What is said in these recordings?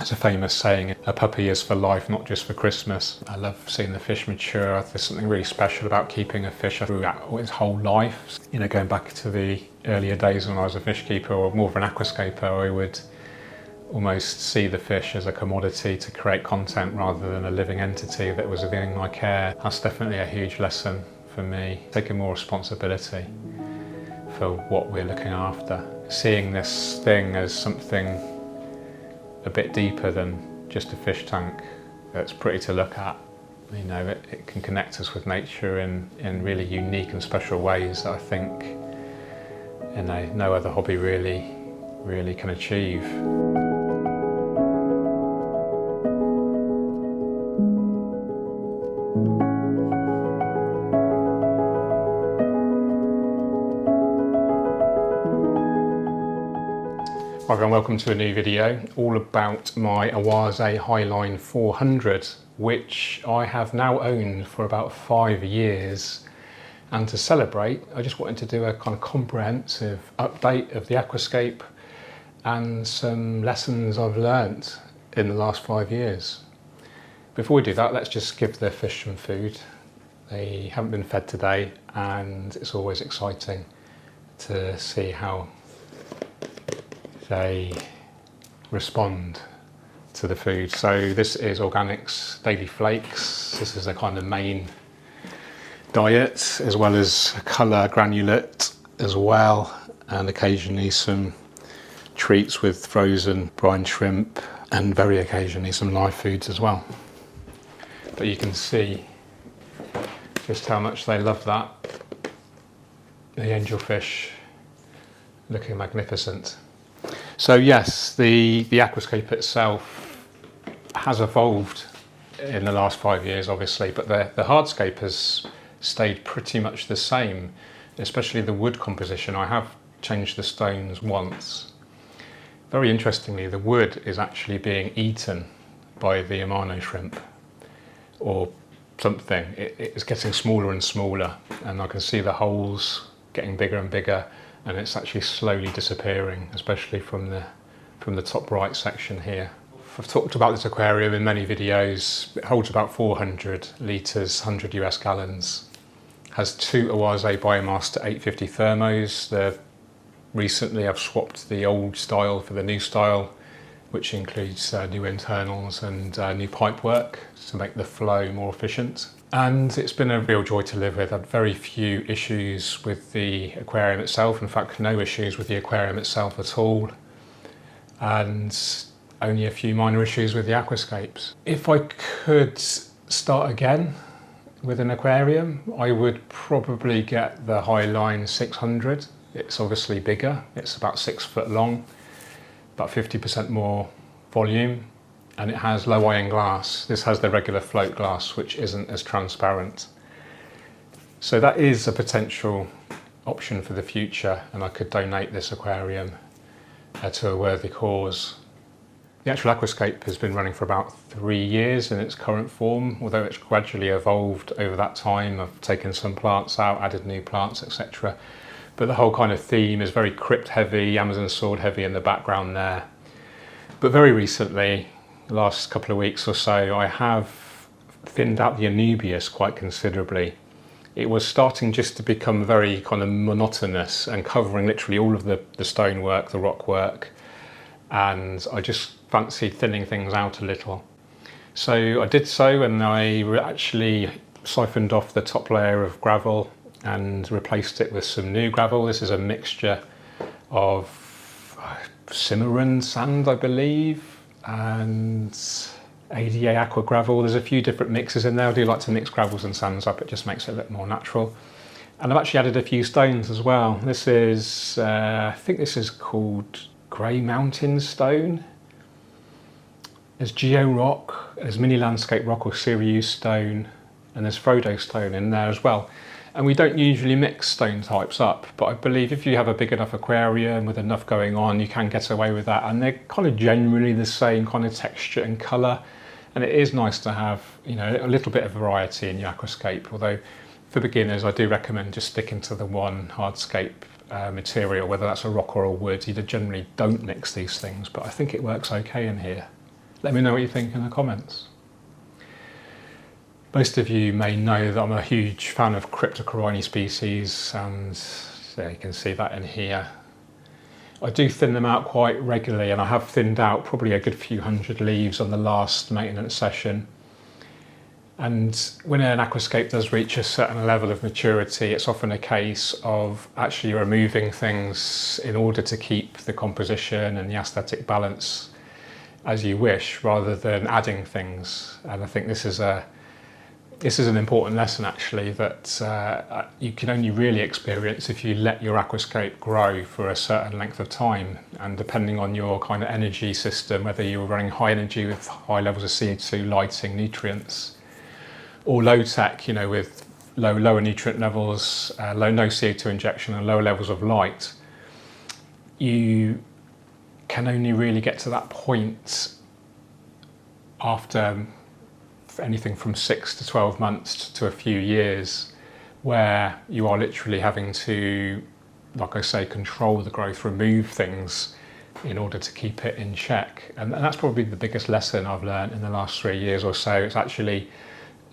There's a famous saying, a puppy is for life, not just for Christmas. I love seeing the fish mature. There's something really special about keeping a fish throughout its whole life. You know, going back to the earlier days when I was a fish keeper or more of an aquascaper, I would almost see the fish as a commodity to create content rather than a living entity that was within my care. That's definitely a huge lesson for me, taking more responsibility for what we're looking after. Seeing this thing as something a bit deeper than just a fish tank that's pretty to look at. You know, it can connect us with nature in really unique and special ways that I think, you know, no other hobby really can achieve. Hi everyone, welcome to a new video all about my Aquascape Highline 400, which I have now owned for about 5 years. And to celebrate, I just wanted to do a kind of comprehensive update of the Aquascape and some lessons I've learnt in the last 5 years. Before we do that, let's just give the fish some food. They haven't been fed today, and it's always exciting to see how they respond to the food. So this is Organics Daily Flakes. This is the kind of main diet, as well as a colour granulate as well, and occasionally some treats with frozen brine shrimp, and very occasionally some live foods as well. But you can see just how much they love that. The angelfish looking magnificent. So yes, the Aquascape itself has evolved in the last 5 years, obviously, but the hardscape has stayed pretty much the same, especially the wood composition. I have changed the stones once. Very interestingly, the wood is actually being eaten by the Amano shrimp or something. It's getting smaller and smaller, and I can see the holes getting bigger and bigger, and it's actually slowly disappearing, especially from the top right section here. I've talked about this aquarium in many videos. It holds about 400 litres, 100 US gallons. Has 2 Aquascape Biomaster 850 thermos. Recently I've swapped the old style for the new style, which includes new internals and new pipe work to make the flow more efficient. And it's been a real joy to live with. I've had very few issues with the aquarium itself. In fact, no issues with the aquarium itself at all. And only a few minor issues with the aquascapes. If I could start again with an aquarium, I would probably get the Highline 600. It's obviously bigger. It's about 6 foot long, about 50% more volume, and it has low iron glass. This has the regular float glass, which isn't as transparent. So that is a potential option for the future, and I could donate this aquarium to a worthy cause. The actual Aquascape has been running for about 3 years in its current form, although it's gradually evolved over that time. I've taken some plants out, added new plants, etc. But the whole kind of theme is very crypt heavy, Amazon sword heavy in the background there. But very recently, the last couple of weeks or so, I have thinned out the Anubias quite considerably. It was starting just to become very kind of monotonous and covering literally all of the stonework, the rock work, and I just fancied thinning things out a little. So I did so, and I actually siphoned off the top layer of gravel and replaced it with some new gravel. This is a mixture of Cimarron sand, I believe, and ADA aqua gravel. There's a few different mixes in there. I do like to mix gravels and sands up, it just makes it a bit more natural. And I've actually added a few stones as well. This is, I think this is called Grey Mountain Stone. There's Geo Rock, there's Mini Landscape Rock or Sirius Stone, and there's Frodo Stone in there as well. And we don't usually mix stone types up, but I believe if you have a big enough aquarium with enough going on, you can get away with that. And they're kind of generally the same kind of texture and colour. And it is nice to have, you know, a little bit of variety in your aquascape. Although for beginners, I do recommend just sticking to the one hardscape material, whether that's a rock or a wood. You generally don't mix these things, but I think it works okay in here. Let me know what you think in the comments. Most of you may know that I'm a huge fan of Cryptocorini species, and you can see that in here. I do thin them out quite regularly, and I have thinned out probably a good few hundred leaves on the last maintenance session. And when an aquascape does reach a certain level of maturity, it's often a case of actually removing things in order to keep the composition and the aesthetic balance as you wish, rather than adding things. And I think this is an important lesson, actually, that you can only really experience if you let your aquascape grow for a certain length of time. And depending on your kind of energy system, whether you're running high energy with high levels of CO2, lighting, nutrients, or low tech, with lower nutrient levels, no CO2 injection and lower levels of light, you can only really get to that point after anything from 6 to 12 months to a few years, where you are literally having to, like I say, control the growth, remove things in order to keep it in check. And that's probably the biggest lesson I've learned in the last 3 years or so. It's actually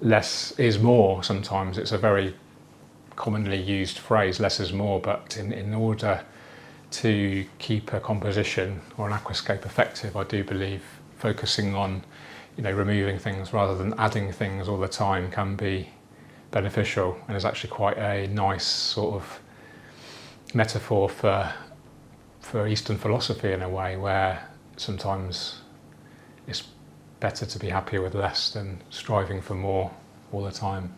less is more. Sometimes it's a very commonly used phrase, less is more, but in order to keep a composition or an aquascape effective, I do believe focusing on removing things rather than adding things all the time can be beneficial, and is actually quite a nice sort of metaphor for Eastern philosophy, in a way, where sometimes it's better to be happier with less than striving for more all the time.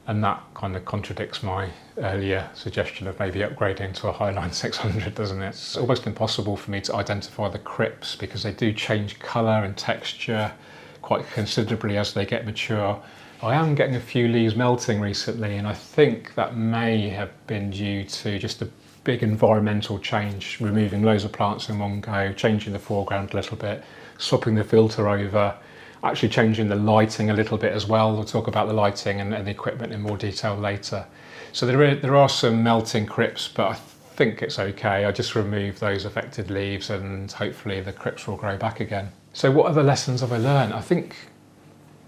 And that kind of contradicts my earlier suggestion of maybe upgrading to a Highline 600, doesn't it? It's almost impossible for me to identify the crypts because they do change colour and texture quite considerably as they get mature. I am getting a few leaves melting recently, and I think that may have been due to just a big environmental change, removing loads of plants in one go, changing the foreground a little bit, swapping the filter over, actually changing the lighting a little bit as well. We'll talk about the lighting and the equipment in more detail later. So there are some melting crypts, but I think it's okay. I just remove those affected leaves and hopefully the crypts will grow back again. So what other lessons have I learned? I think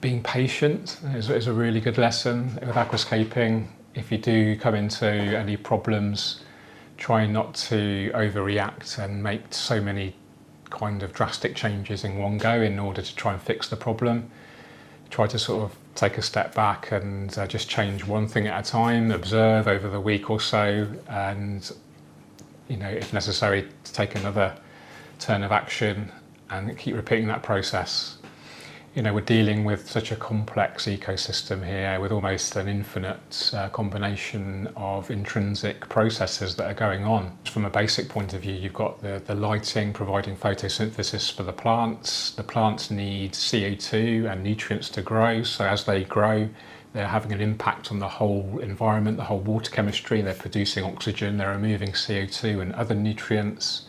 being patient is a really good lesson with aquascaping. If you do come into any problems, try not to overreact and make so many kind of drastic changes in one go in order to try and fix the problem. Try to sort of take a step back and just change one thing at a time, observe over the week or so, and if necessary, to take another turn of action and keep repeating that process. We're dealing with such a complex ecosystem here with almost an infinite combination of intrinsic processes that are going on. From a basic point of view, you've got the lighting providing photosynthesis for the plants. The plants need CO2 and nutrients to grow, so as they grow, they're having an impact on the whole environment, the whole water chemistry. They're producing oxygen, they're removing CO2 and other nutrients.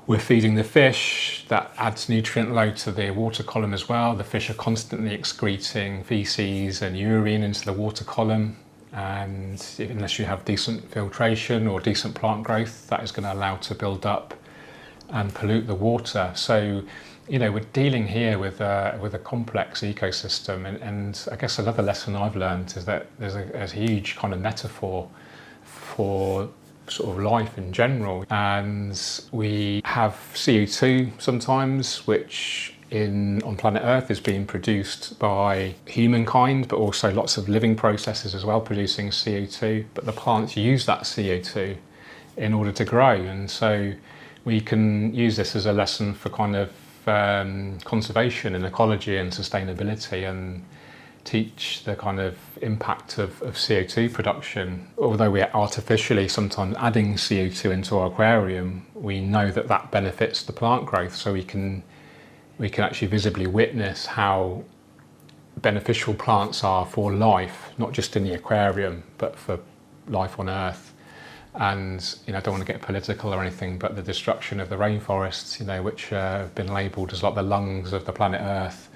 We're feeding the fish, that adds nutrient load to the water column as well. The fish are constantly excreting feces and urine into the water column, and unless you have decent filtration or decent plant growth, that is going to allow to build up and pollute the water. So, we're dealing here with a complex ecosystem, and I guess another lesson I've learned is that there's a huge kind of metaphor for sort of life in general, and we have CO2 sometimes, which on planet Earth is being produced by humankind, but also lots of living processes as well producing CO2, but the plants use that CO2 in order to grow, and so we can use this as a lesson for kind of conservation and ecology and sustainability, and teach the kind of impact of CO2 production. Although we're artificially sometimes adding CO2 into our aquarium, we know that benefits the plant growth, so we can actually visibly witness how beneficial plants are for life, not just in the aquarium, but for life on Earth. And I don't want to get political or anything, but the destruction of the rainforests, which have been labelled as like the lungs of the planet Earth,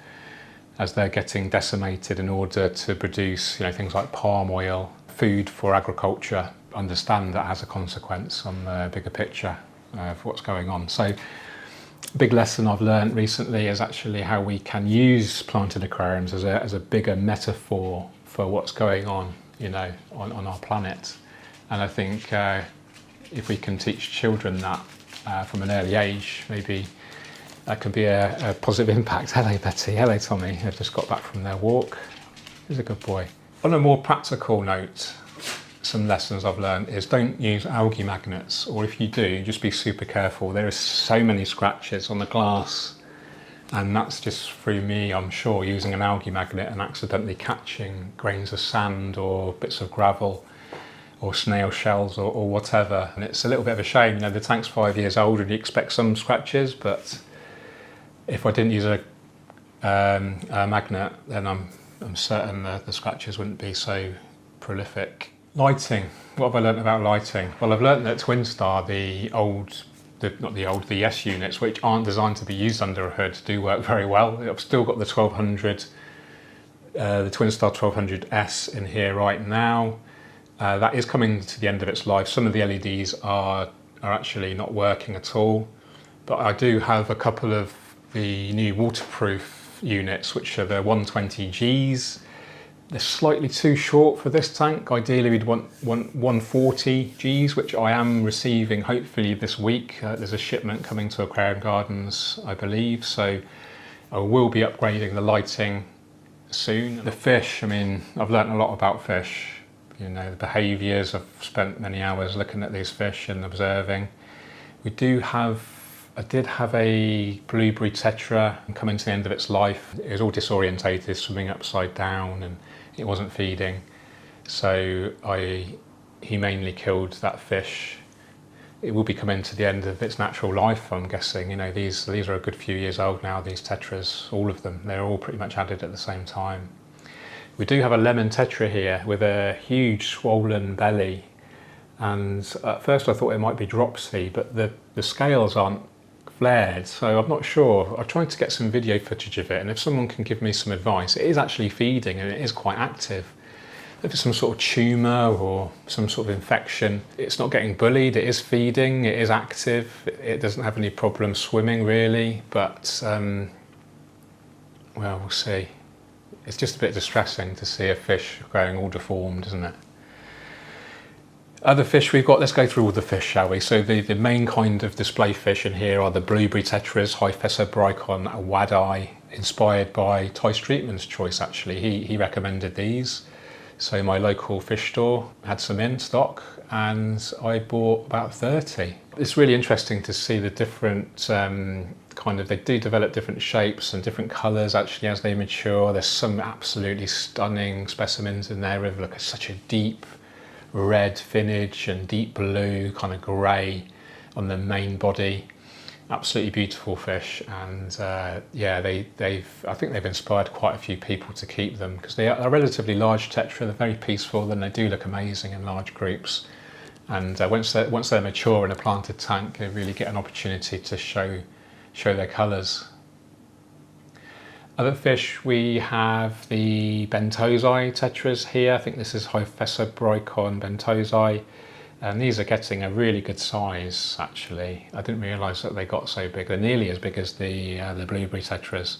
as they're getting decimated in order to produce things like palm oil, food for agriculture, understand that has a consequence on the bigger picture of what's going on. So big lesson I've learned recently is actually how we can use planted aquariums as a bigger metaphor for what's going on, on our planet. And I think if we can teach children that from an early age, maybe that can be a positive impact. Hello, Betty. Hello, Tommy. They've just got back from their walk. He's a good boy. On a more practical note, some lessons I've learned is don't use algae magnets, or if you do, just be super careful. There are so many scratches on the glass, and that's just through me, I'm sure, using an algae magnet and accidentally catching grains of sand or bits of gravel or snail shells or whatever. And it's a little bit of a shame, the tank's 5 years old and you expect some scratches, but if I didn't use a magnet, then I'm certain the scratches wouldn't be so prolific. Lighting. What have I learnt about lighting? Well, I've learnt that TwinStar, the S units, which aren't designed to be used under a hood, do work very well. I've still got the 1200, the TwinStar 1200S in here right now. That is coming to the end of its life. Some of the LEDs are actually not working at all, but I do have a couple of the new waterproof units, which are the 120Gs. They're slightly too short for this tank. Ideally we'd want 140Gs, which I am receiving hopefully this week. There's a shipment coming to Aquarium Gardens, I believe, so I will be upgrading the lighting soon. The fish, I've learnt a lot about fish, the behaviours. I've spent many hours looking at these fish and observing. I did have a blueberry tetra coming to the end of its life. It was all disorientated, swimming upside down, and it wasn't feeding. So I humanely killed that fish. It will be coming to the end of its natural life, I'm guessing. These are a good few years old now, these tetras, all of them. They're all pretty much added at the same time. We do have a lemon tetra here with a huge swollen belly. And at first I thought it might be dropsy, but the scales aren't flared, so I'm not sure. I tried to get some video footage of it, and if someone can give me some advice, it is actually feeding and it is quite active. If it's some sort of tumour or some sort of infection, it's not getting bullied, it is feeding, it is active, it doesn't have any problem swimming really, but well, we'll see. It's just a bit distressing to see a fish growing all deformed, isn't it? Other fish we've got, let's go through all the fish, shall we? So the main kind of display fish in here are the blueberry tetras, Hyphessobrychon wadi, inspired by Ty Streetman's choice actually. He recommended these. So my local fish store had some in stock and I bought about 30. It's really interesting to see the different they do develop different shapes and different colours actually as they mature. There's some absolutely stunning specimens in there with such a deep red finnage and deep blue, kind of grey on the main body. Absolutely beautiful fish, and I think they've inspired quite a few people to keep them because they are a relatively large tetra. They're very peaceful and they do look amazing in large groups. And once they're mature in a planted tank, they really get an opportunity to show their colours. Other fish, we have the Bentosai tetras here. I think this is Hyphessobrychon bentosai, and these are getting a really good size actually. I didn't realise that they got so big. They're nearly as big as the blueberry tetras.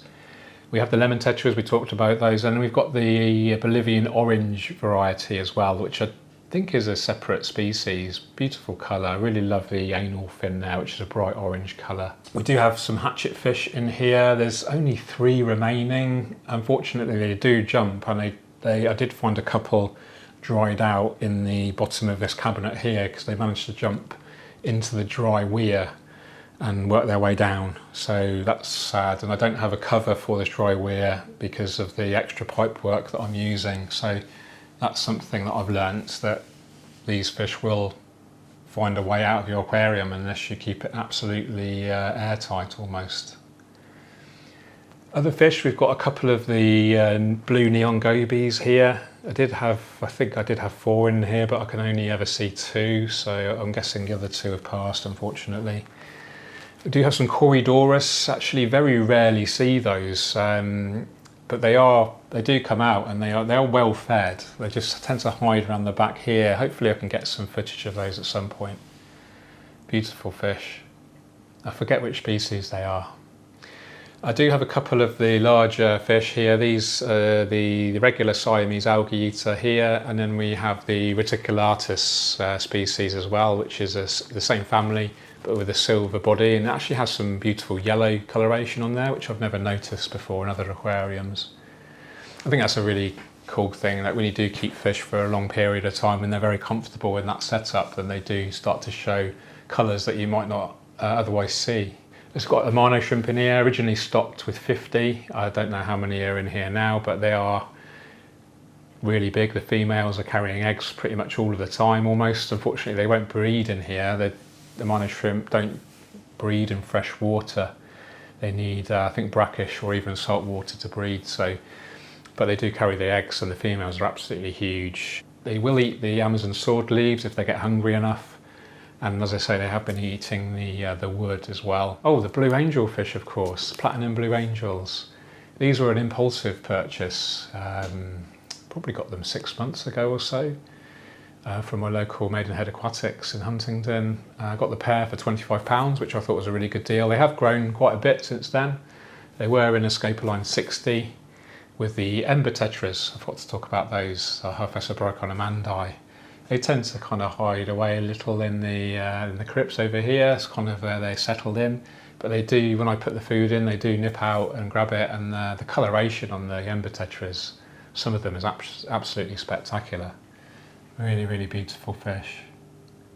We have the lemon tetras, we talked about those, and we've got the Bolivian orange variety as well, which I think is a separate species. Beautiful colour. I really love the anal fin there, which is a bright orange colour. We do have some hatchet fish in here. There's only 3 remaining. Unfortunately, they do jump, and I did find a couple dried out in the bottom of this cabinet here because they managed to jump into the dry weir and work their way down. So that's sad, and I don't have a cover for this dry weir because of the extra pipe work that I'm using. So that's something that I've learnt, that these fish will find a way out of your aquarium unless you keep it absolutely airtight almost. Other fish, we've got a couple of the blue neon gobies here. I think I did have 4 in here, but I can only ever see 2, so I'm guessing the other 2 have passed, unfortunately. We do have some Corydoras. Actually very rarely see those, but they do come out, and they are well fed. They just tend to hide around the back here. Hopefully I can get some footage of those at some point. Beautiful fish. I forget which species they are. I do have a couple of the larger fish here. These are the regular Siamese algae eater here, and then we have the reticulatus species as well, which is the same family but with a silver body, and it actually has some beautiful yellow coloration on there, which I've never noticed before in other aquariums. I think that's a really cool thing, that when you do keep fish for a long period of time and they're very comfortable in that setup, then they do start to show colours that you might not otherwise see. It's got a mono shrimp in here, originally stocked with 50. I don't know how many are in here now, but they are really big. The females are carrying eggs pretty much all of the time almost. Unfortunately, they won't breed in here. The mono shrimp don't breed in fresh water. They need, I think, brackish or even salt water to breed. But they do carry the eggs, and the females are absolutely huge. They will eat the Amazon sword leaves if they get hungry enough. And as I say, they have been eating the wood as well. Oh, the blue angelfish, of course, platinum blue angels. These were an impulsive purchase. Probably got them 6 months ago or so from my local Maidenhead Aquatics in Huntingdon. I got the pair for £25, which I thought was a really good deal. They have grown quite a bit since then. They were in Escape-A-Line 60 with the ember tetras. I forgot to talk about those, Herphesobricon amandi. They tend to kind of hide away a little in the crypts over here. It's kind of where they settled in. But they do, when I put the food in, they do nip out and grab it. And the coloration on the ember tetras, some of them is absolutely spectacular. Really, really beautiful fish.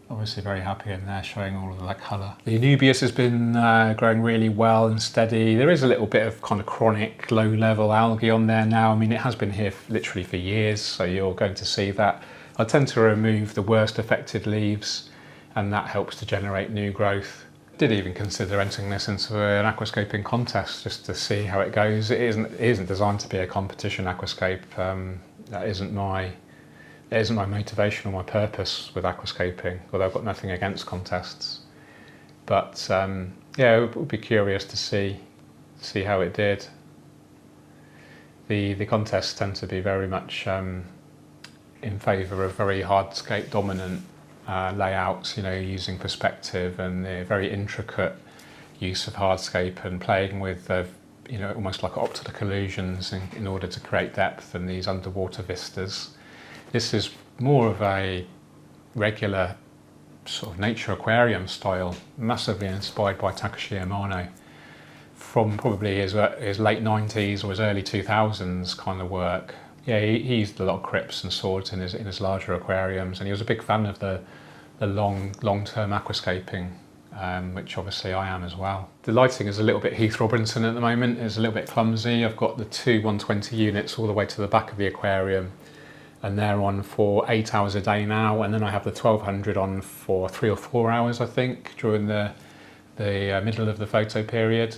Obviously very happy in there, showing all of that colour. The Anubias has been growing really well and steady. There is a little bit of kind of chronic low-level algae on there now. I mean, it has been here literally for years, so you're going to see that. I tend to remove the worst affected leaves, and that helps to generate new growth. I did even consider entering this into an aquascaping contest just to see how it goes. It isn't designed to be a competition aquascape. That isn't my motivation or my purpose with aquascaping, although I've got nothing against contests. But yeah, I would be curious to see how it did. The contests tend to be very much in favour of very hardscape dominant layouts, using perspective and the very intricate use of hardscape and playing with almost like optical illusions in order to create depth and these underwater vistas. This is more of a regular sort of nature aquarium style, massively inspired by Takashi Amano from probably his late 90s or his early 2000s kind of work. Yeah, he used a lot of crypts and swords in his larger aquariums, and he was a big fan of the long-term aquascaping, which obviously I am as well. The lighting is a little bit Heath Robinson at the moment. It's a little bit clumsy. I've got the two 120 units all the way to the back of the aquarium, and they're on for 8 hours a day now, and then I have the 1200 on for 3 or 4 hours, I think, during the middle of the photo period.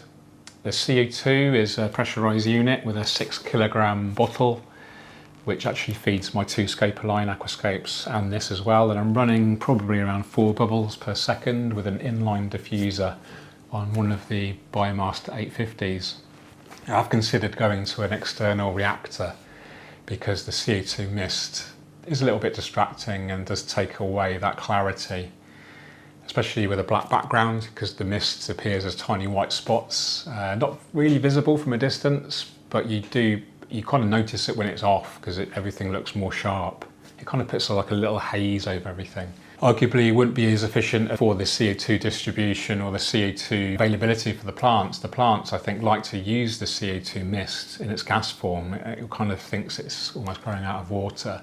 The CO2 is a pressurised unit with a 6 kilogram bottle, which actually feeds my two Escape-A-Line aquascapes and this as well, and I'm running probably around 4 bubbles per second with an inline diffuser on one of the Biomaster 850s. I've considered going to an external reactor because the CO2 mist is a little bit distracting and does take away that clarity, especially with a black background, because the mist appears as tiny white spots, not really visible from a distance, but you kind of notice it when it's off because everything looks more sharp. It kind of puts like a little haze over everything. Arguably, it wouldn't be as efficient for the CO2 distribution or the CO2 availability for the plants. The plants, I think, like to use the CO2 mist in its gas form. It kind of thinks it's almost growing out of water.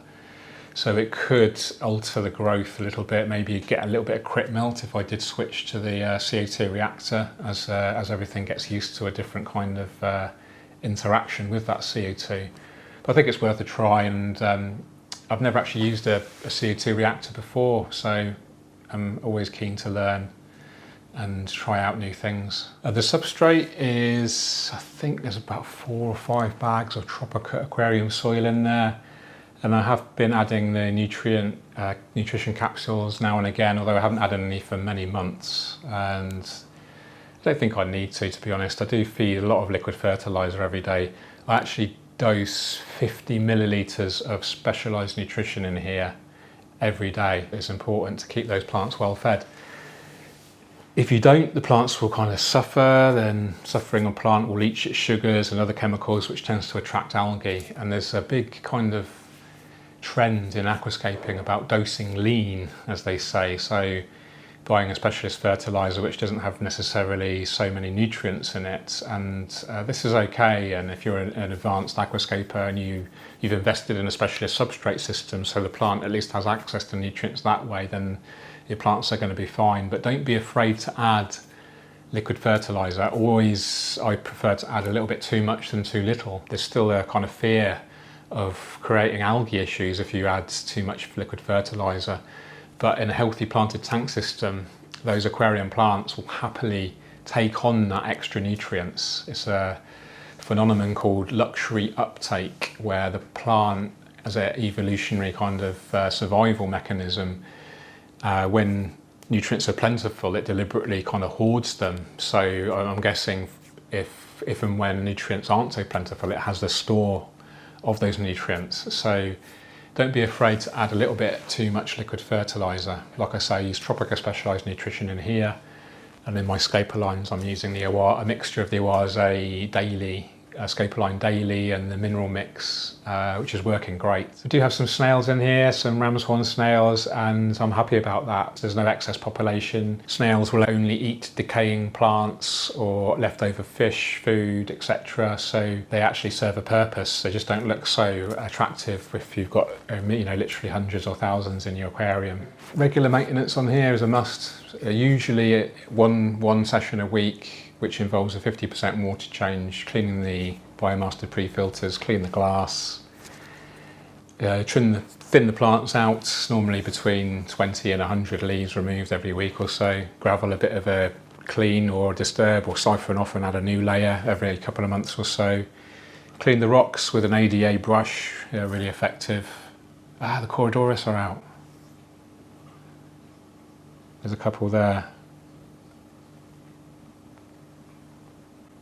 So it could alter the growth a little bit, maybe get a little bit of crypt melt if I did switch to the CO2 reactor as everything gets used to a different kind of interaction with that CO2. But I think it's worth a try, and I've never actually used a CO2 reactor before, so I'm always keen to learn and try out new things. The substrate is, I think there's about 4 or 5 bags of Tropica aquarium soil in there, and I have been adding the nutrition capsules now and again, although I haven't added any for many months, and I don't think I need to be honest. I do feed a lot of liquid fertiliser every day. I actually dose 50 millilitres of specialised nutrition in here every day. It's important to keep those plants well fed. If you don't, the plants will kind of suffer, then suffering a plant will leach its sugars and other chemicals, which tends to attract algae. And there's a big kind of trend in aquascaping about dosing lean, as they say. So buying a specialist fertilizer which doesn't have necessarily so many nutrients in it, and this is okay. And if you're an advanced aquascaper and you've invested in a specialist substrate system so the plant at least has access to nutrients that way, then your plants are going to be fine. But don't be afraid to add liquid fertilizer. I prefer to add a little bit too much than too little. There's still a kind of fear of creating algae issues if you add too much liquid fertilizer. But in a healthy planted tank system, those aquarium plants will happily take on that extra nutrients. It's a phenomenon called luxury uptake, where the plant, as an evolutionary kind of survival mechanism, when nutrients are plentiful, it deliberately kind of hoards them. So I'm guessing if and when nutrients aren't so plentiful, it has the store of those nutrients. So don't be afraid to add a little bit too much liquid fertilizer. Like I say, I use Tropica Specialized Nutrition in here, and in my scaper lines I'm using a mixture of the Oase Daily, Scaper Line Daily, and the mineral mix, which is working great. I do have some snails in here, some ram's horn snails, and I'm happy about that. There's no excess population. Snails will only eat decaying plants or leftover fish, food, etc. So they actually serve a purpose. They just don't look so attractive if you've got literally hundreds or thousands in your aquarium. Regular maintenance on here is a must. Usually one session a week, which involves a 50% water change, cleaning the Biomaster pre-filters, clean the glass, thin the plants out, normally between 20 and 100 leaves removed every week or so. Gravel a bit of a clean or disturb or siphon off and add a new layer every couple of months or so. Clean the rocks with an ADA brush, really effective. The Corydoras are out. There's a couple there.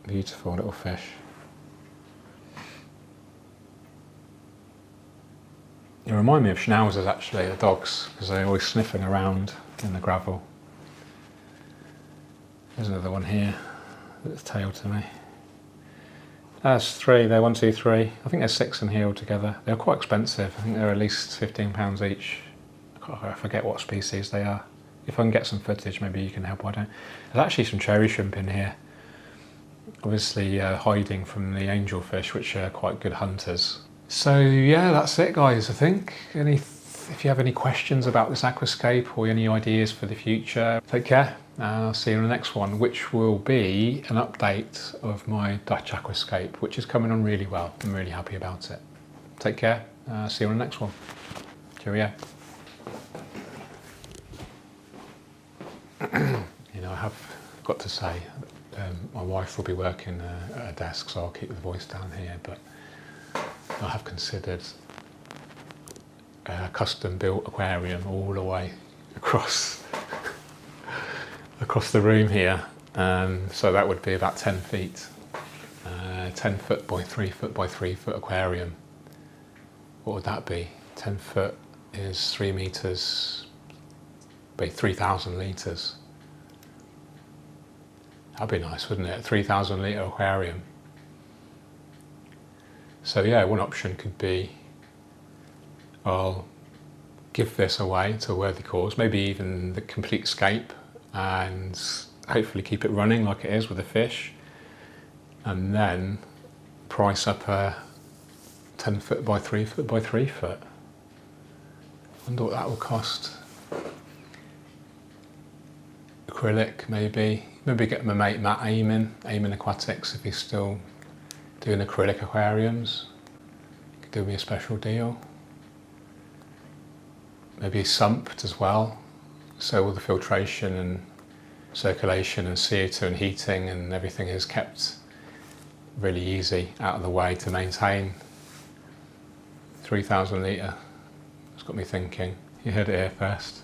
Beautiful little fish. You remind me of schnauzers actually, the dogs, because they're always sniffing around in the gravel. There's another one here, that's tail to me. That's three, they're 1, 2, 3. I think there's 6 in here altogether. They're quite expensive, I think they're at least £15 each. I forget what species they are. If I can get some footage, maybe you can help, I don't. There's actually some cherry shrimp in here. Obviously hiding from the angelfish, which are quite good hunters. So yeah, that's it guys, I think. If you have any questions about this aquascape or any ideas for the future, take care. I'll see you in the next one, which will be an update of my Dutch aquascape, which is coming on really well. I'm really happy about it. Take care. See you on the next one. Cheerio. I have got to say, my wife will be working at a desk, so I'll keep the voice down here, but I have considered a custom-built aquarium all the way across the room here, so that would be about 10 feet, 10 foot by 3 foot by 3 foot aquarium. What would that be? 10 foot is 3 meters by 3,000 litres. That'd be nice, wouldn't it? 3,000 litre aquarium. So yeah, one option could be I'll give this away to a worthy cause, maybe even the complete scape, and hopefully keep it running like it is with the fish, and then price up a 10 foot by 3 foot by 3 foot. I wonder what that will cost. Acrylic maybe get my mate Matt Eamon Aquatics, if he's still doing acrylic aquariums, could do me a special deal. Maybe sumped as well, so all the filtration and circulation and CO2 and heating and everything is kept really easy out of the way to maintain. 3,000 litre, it's got me thinking. You heard it here first.